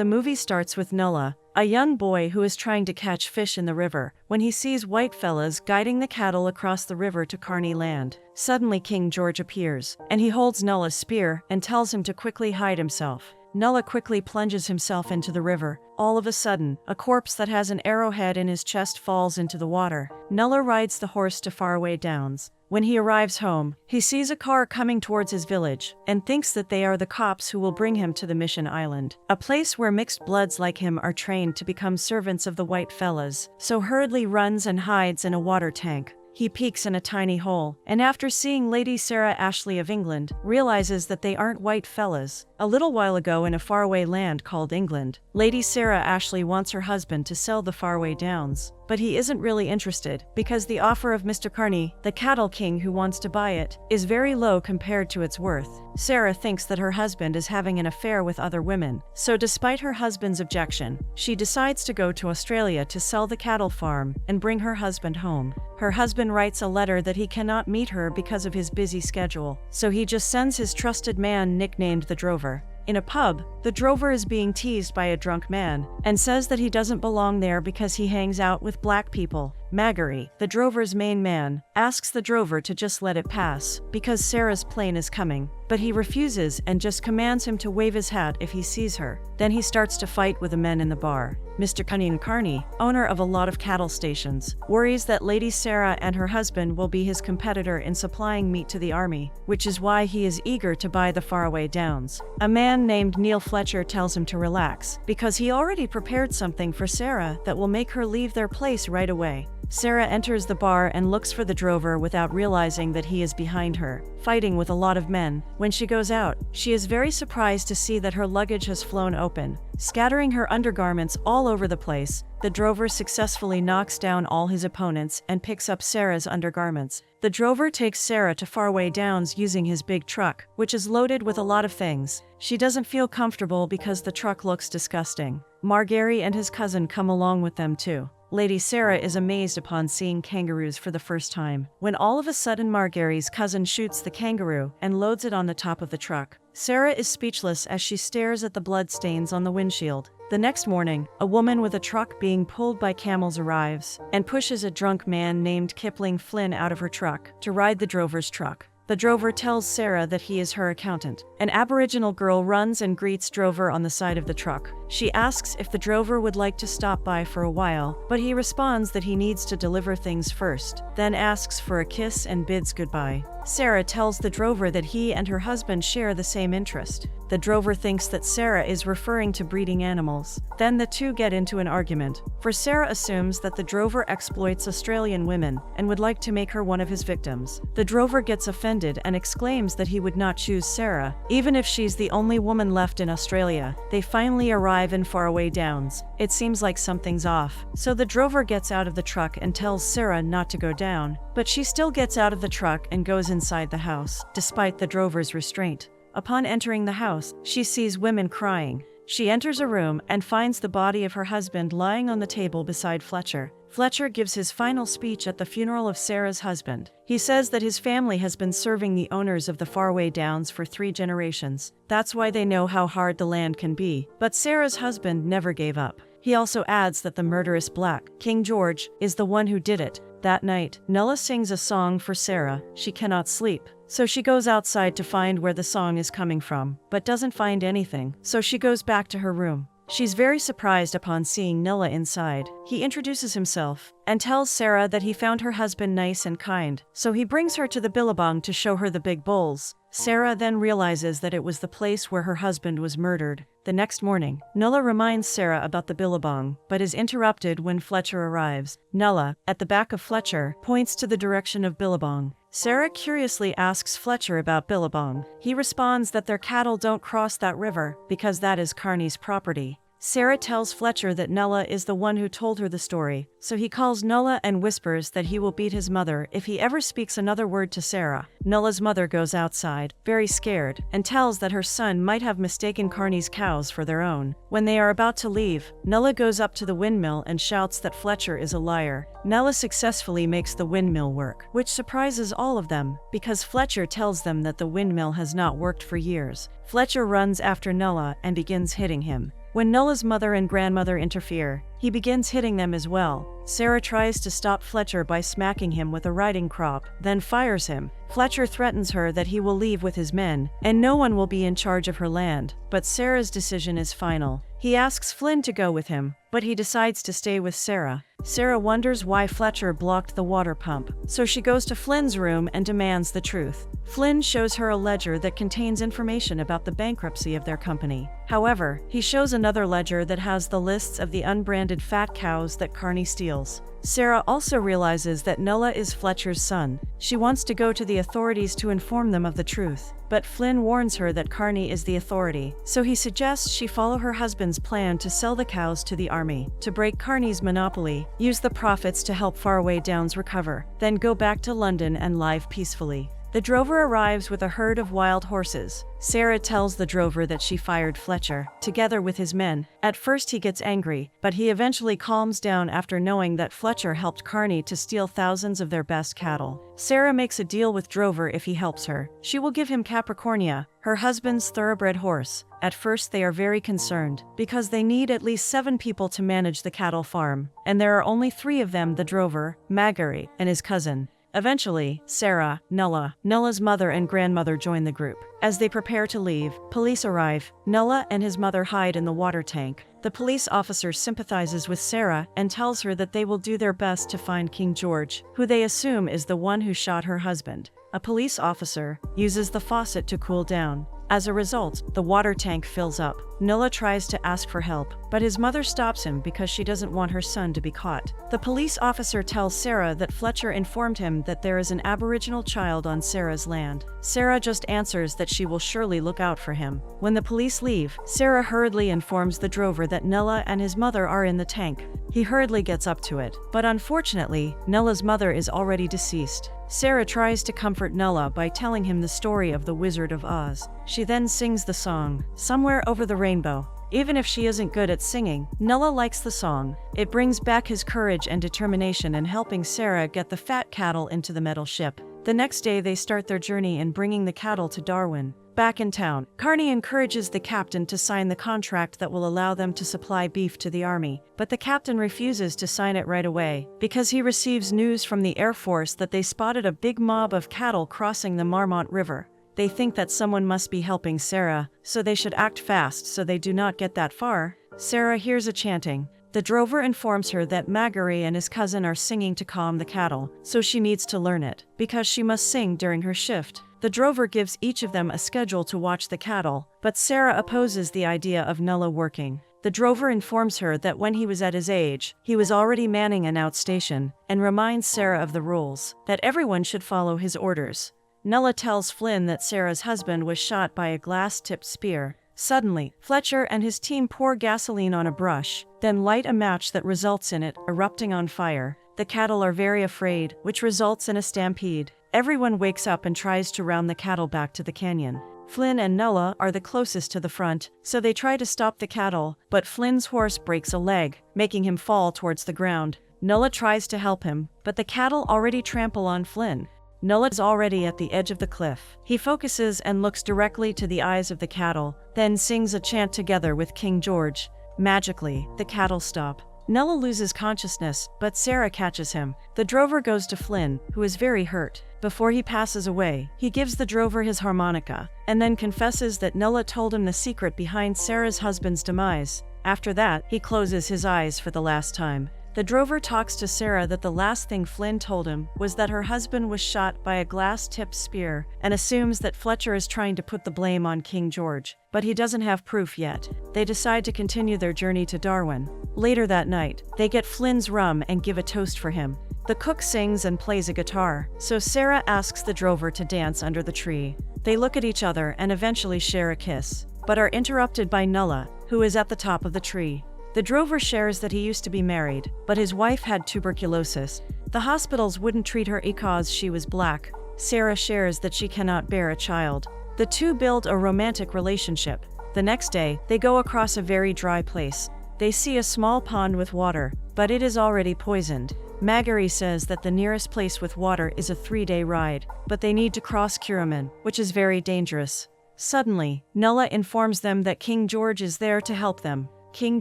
The movie starts with Nulla, a young boy who is trying to catch fish in the river, when he sees white fellas guiding the cattle across the river to Carney Land. Suddenly King George appears, and he holds Nulla's spear and tells him to quickly hide himself. Nulla quickly plunges himself into the river. All of a sudden, a corpse that has an arrowhead in his chest falls into the water. Nulla rides the horse to Faraway Downs. When he arrives home, he sees a car coming towards his village, and thinks that they are the cops who will bring him to the Mission Island, a place where mixed bloods like him are trained to become servants of the white fellas, so hurriedly runs and hides in a water tank. He peeks in a tiny hole, and after seeing Lady Sarah Ashley of England, realizes that they aren't white fellas. A little while ago in a faraway land called England, Lady Sarah Ashley wants her husband to sell the Faraway Downs, but he isn't really interested, because the offer of Mr. Carney, the cattle king who wants to buy it, is very low compared to its worth. Sarah thinks that her husband is having an affair with other women, so despite her husband's objection, she decides to go to Australia to sell the cattle farm and bring her husband home. Her husband writes a letter that he cannot meet her because of his busy schedule, so he just sends his trusted man nicknamed the Drover. In a pub, the drover is being teased by a drunk man, and says that he doesn't belong there because he hangs out with black people. Maggery, the drover's main man, asks the drover to just let it pass, because Sarah's plane is coming, but he refuses and just commands him to wave his hat if he sees her. Then he starts to fight with the men in the bar. Mr. Cunning Carney, owner of a lot of cattle stations, worries that Lady Sarah and her husband will be his competitor in supplying meat to the army, which is why he is eager to buy the Faraway Downs. A man named Neil Fletcher tells him to relax, because he already prepared something for Sarah that will make her leave their place right away. Sarah enters the bar and looks for the drover without realizing that he is behind her, fighting with a lot of men. When she goes out, she is very surprised to see that her luggage has flown open, scattering her undergarments all over the place. The drover successfully knocks down all his opponents and picks up Sarah's undergarments. The drover takes Sarah to Faraway Downs using his big truck, which is loaded with a lot of things. She doesn't feel comfortable because the truck looks disgusting. Margery and his cousin come along with them too. Lady Sarah is amazed upon seeing kangaroos for the first time, when all of a sudden Margery's cousin shoots the kangaroo and loads it on the top of the truck. Sarah is speechless as she stares at the bloodstains on the windshield. The next morning, a woman with a truck being pulled by camels arrives and pushes a drunk man named Kipling Flynn out of her truck to ride the drover's truck. The drover tells Sarah that he is her accountant. An Aboriginal girl runs and greets Drover on the side of the truck. She asks if the drover would like to stop by for a while, but he responds that he needs to deliver things first, then asks for a kiss and bids goodbye. Sarah tells the drover that he and her husband share the same interest. The drover thinks that Sarah is referring to breeding animals. Then the two get into an argument, for Sarah assumes that the drover exploits Australian women and would like to make her one of his victims. The drover gets offended and exclaims that he would not choose Sarah, even if she's the only woman left in Australia. They finally arrive in Faraway Downs. It seems like something's off, so the drover gets out of the truck and tells Sarah not to go down, but she still gets out of the truck and goes inside the house, despite the drover's restraint. Upon entering the house, she sees women crying. She enters a room and finds the body of her husband lying on the table beside Fletcher. Fletcher gives his final speech at the funeral of Sarah's husband. He says that his family has been serving the owners of the Faraway Downs for 3 generations. That's why they know how hard the land can be. But Sarah's husband never gave up. He also adds that the murderous black, King George, is the one who did it. That night, Nulla sings a song for Sarah. She cannot sleep, so she goes outside to find where the song is coming from, but doesn't find anything, so she goes back to her room. She's very surprised upon seeing Nulla inside. He introduces himself and tells Sarah that he found her husband nice and kind, so he brings her to the billabong to show her the big bulls. Sarah then realizes that it was the place where her husband was murdered. The next morning, Nulla reminds Sarah about the billabong, but is interrupted when Fletcher arrives. Nulla, at the back of Fletcher, points to the direction of billabong. Sarah curiously asks Fletcher about billabong. He responds that their cattle don't cross that river, because that is Carney's property. Sarah tells Fletcher that Nulla is the one who told her the story, so he calls Nulla and whispers that he will beat his mother if he ever speaks another word to Sarah. Nulla's mother goes outside, very scared, and tells that her son might have mistaken Carney's cows for their own. When they are about to leave, Nulla goes up to the windmill and shouts that Fletcher is a liar. Nulla successfully makes the windmill work, which surprises all of them, because Fletcher tells them that the windmill has not worked for years. Fletcher runs after Nulla and begins hitting him. When Nola's mother and grandmother interfere, he begins hitting them as well. Sarah tries to stop Fletcher by smacking him with a riding crop, then fires him. Fletcher threatens her that he will leave with his men, and no one will be in charge of her land, but Sarah's decision is final. He asks Flynn to go with him, but he decides to stay with Sarah. Sarah wonders why Fletcher blocked the water pump, so she goes to Flynn's room and demands the truth. Flynn shows her a ledger that contains information about the bankruptcy of their company. However, he shows another ledger that has the lists of the unbranded fat cows that Carney steals. Sarah also realizes that Nola is Fletcher's son. She wants to go to the authorities to inform them of the truth, but Flynn warns her that Carney is the authority, so he suggests she follow her husband's plan to sell the cows to the army, to break Carney's monopoly, use the profits to help Faraway Downs recover, then go back to London and live peacefully. The drover arrives with a herd of wild horses. Sarah tells the drover that she fired Fletcher, together with his men. At first he gets angry, but he eventually calms down after knowing that Fletcher helped Carney to steal thousands of their best cattle. Sarah makes a deal with Drover if he helps her. She will give him Capricornia, her husband's thoroughbred horse. At first they are very concerned, because they need at least 7 people to manage the cattle farm, and there are only 3 of them: the drover, Magari, and his cousin. Eventually, Sarah, Nola's mother and grandmother join the group. As they prepare to leave, police arrive. Nola and his mother hide in the water tank. The police officer sympathizes with Sarah and tells her that they will do their best to find King George, who they assume is the one who shot her husband. A police officer uses the faucet to cool down. As a result, the water tank fills up. Nola tries to ask for help, but his mother stops him because she doesn't want her son to be caught. The police officer tells Sarah that Fletcher informed him that there is an Aboriginal child on Sarah's land. Sarah just answers that she will surely look out for him. When the police leave, Sarah hurriedly informs the drover that Nola and his mother are in the tank. He hurriedly gets up to it, but unfortunately, Nola's mother is already deceased. Sarah tries to comfort Nola by telling him the story of the Wizard of Oz. She then sings the song, "Somewhere Over the Rainbow." Even if she isn't good at singing, Nola likes the song. It brings back his courage and determination in helping Sarah get the fat cattle into the metal ship. The next day they start their journey in bringing the cattle to Darwin. Back in town, Carney encourages the captain to sign the contract that will allow them to supply beef to the army, but the captain refuses to sign it right away, because he receives news from the Air Force that they spotted a big mob of cattle crossing the Marmont River. They think that someone must be helping Sarah, so they should act fast so they do not get that far. Sarah hears a chanting. The drover informs her that Magari and his cousin are singing to calm the cattle, so she needs to learn it, because she must sing during her shift. The drover gives each of them a schedule to watch the cattle, but Sarah opposes the idea of Nola working. The drover informs her that when he was at his age, he was already manning an outstation, and reminds Sarah of the rules, that everyone should follow his orders. Nola tells Flynn that Sarah's husband was shot by a glass-tipped spear. Suddenly, Fletcher and his team pour gasoline on a brush, then light a match that results in it erupting on fire. The cattle are very afraid, which results in a stampede. Everyone wakes up and tries to round the cattle back to the canyon. Flynn and Nola are the closest to the front, so they try to stop the cattle, but Flynn's horse breaks a leg, making him fall towards the ground. Nola tries to help him, but the cattle already trample on Flynn. Nola is already at the edge of the cliff. He focuses and looks directly to the eyes of the cattle, then sings a chant together with King George. Magically, the cattle stop. Nola loses consciousness, but Sarah catches him. The drover goes to Flynn, who is very hurt. Before he passes away, he gives the drover his harmonica, and then confesses that Nola told him the secret behind Sarah's husband's demise. After that, he closes his eyes for the last time. The drover talks to Sarah that the last thing Flynn told him was that her husband was shot by a glass-tipped spear, and assumes that Fletcher is trying to put the blame on King George, but he doesn't have proof yet. They decide to continue their journey to Darwin. Later that night, they get Flynn's rum and give a toast for him. The cook sings and plays a guitar, so Sarah asks the drover to dance under the tree. They look at each other and eventually share a kiss, but are interrupted by Nola, who is at the top of the tree. The drover shares that he used to be married, but his wife had tuberculosis. The hospitals wouldn't treat her because she was black. Sarah shares that she cannot bear a child. The two build a romantic relationship. The next day, they go across a very dry place. They see a small pond with water, but it is already poisoned. Magari says that the nearest place with water is a 3-day ride, but they need to cross Kuraman, which is very dangerous. Suddenly, Nola informs them that King George is there to help them. King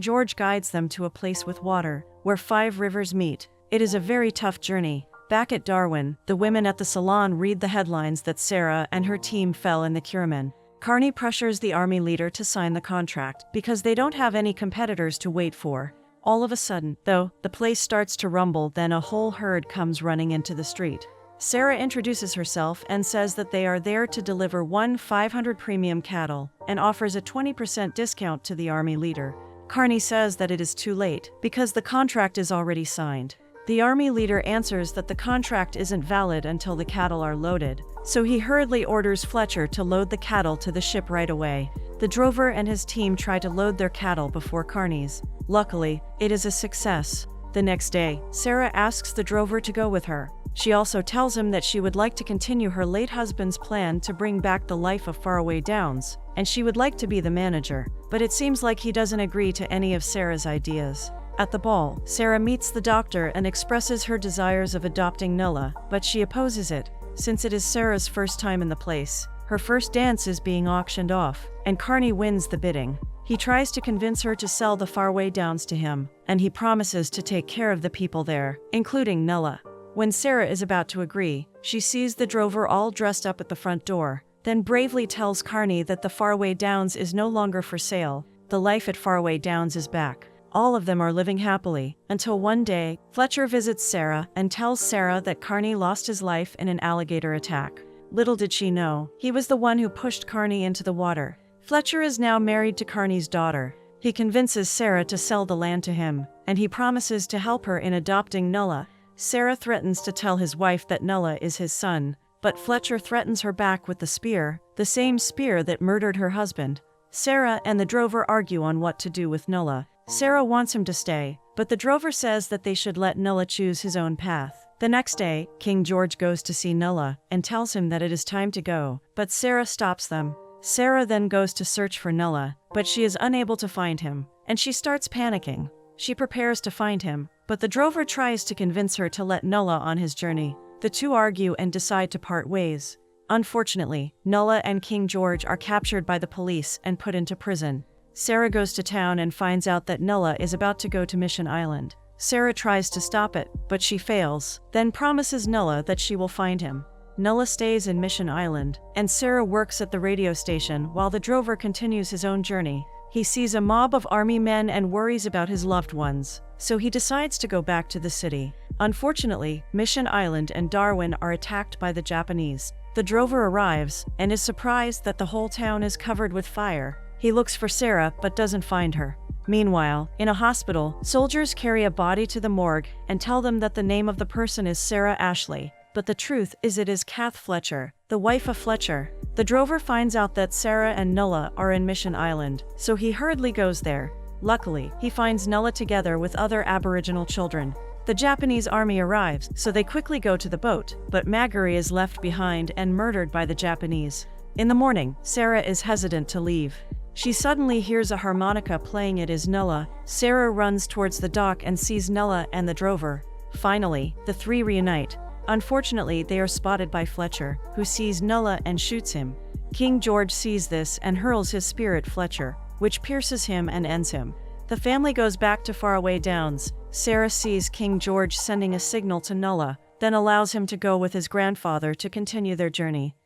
George guides them to a place with water, where 5 rivers meet. It is a very tough journey. Back at Darwin, the women at the salon read the headlines that Sarah and her team fell in the Cureman. Carney pressures the army leader to sign the contract because they don't have any competitors to wait for. All of a sudden, though, the place starts to rumble, then a whole herd comes running into the street. Sarah introduces herself and says that they are there to deliver 500 premium cattle and offers a 20% discount to the army leader. Carney says that it is too late because the contract is already signed. The army leader answers that the contract isn't valid until the cattle are loaded, so he hurriedly orders Fletcher to load the cattle to the ship right away. The drover and his team try to load their cattle before Carney's. Luckily, it is a success. The next day, Sarah asks the drover to go with her. She also tells him that she would like to continue her late husband's plan to bring back the life of Faraway Downs, and she would like to be the manager, but it seems like he doesn't agree to any of Sarah's ideas. At the ball, Sarah meets the doctor and expresses her desires of adopting Nulla, but she opposes it, since it is Sarah's first time in the place. Her first dance is being auctioned off, and Carney wins the bidding. He tries to convince her to sell the Faraway Downs to him, and he promises to take care of the people there, including Nulla. When Sarah is about to agree, she sees the drover all dressed up at the front door, then bravely tells Carney that the Faraway Downs is no longer for sale. The life at Faraway Downs is back. All of them are living happily, until one day, Fletcher visits Sarah and tells Sarah that Carney lost his life in an alligator attack. Little did she know, he was the one who pushed Carney into the water. Fletcher is now married to Carney's daughter. He convinces Sarah to sell the land to him, and he promises to help her in adopting Nulla. Sarah threatens to tell his wife that Nulla is his son, but Fletcher threatens her back with the spear, the same spear that murdered her husband. Sarah and the drover argue on what to do with Nulla. Sarah wants him to stay, but the drover says that they should let Nulla choose his own path. The next day, King George goes to see Nulla and tells him that it is time to go, but Sarah stops them. Sarah then goes to search for Nulla, but she is unable to find him, and she starts panicking. She prepares to find him, but the drover tries to convince her to let Nulla on his journey. The two argue and decide to part ways. Unfortunately, Nulla and King George are captured by the police and put into prison. Sarah goes to town and finds out that Nulla is about to go to Mission Island. Sarah tries to stop it, but she fails, then promises Nulla that she will find him. Nulla stays in Mission Island, and Sarah works at the radio station while the drover continues his own journey. He sees a mob of army men and worries about his loved ones, so he decides to go back to the city. Unfortunately, Mission Island and Darwin are attacked by the Japanese. The drover arrives, and is surprised that the whole town is covered with fire. He looks for Sarah, but doesn't find her. Meanwhile, in a hospital, soldiers carry a body to the morgue and tell them that the name of the person is Sarah Ashley, but the truth is it is Kath Fletcher, the wife of Fletcher. The drover finds out that Sarah and Nulla are in Mission Island, so he hurriedly goes there. Luckily, he finds Nulla together with other Aboriginal children. The Japanese army arrives, so they quickly go to the boat, but Magari is left behind and murdered by the Japanese. In the morning, Sarah is hesitant to leave. She suddenly hears a harmonica playing. It is Nulla. Sarah runs towards the dock and sees Nulla and the drover. Finally, the three reunite. Unfortunately, they are spotted by Fletcher, who sees Nulla and shoots him. King George sees this and hurls his spear at Fletcher, which pierces him and ends him. The family goes back to Faraway Downs. Sarah sees King George sending a signal to Nulla, then allows him to go with his grandfather to continue their journey.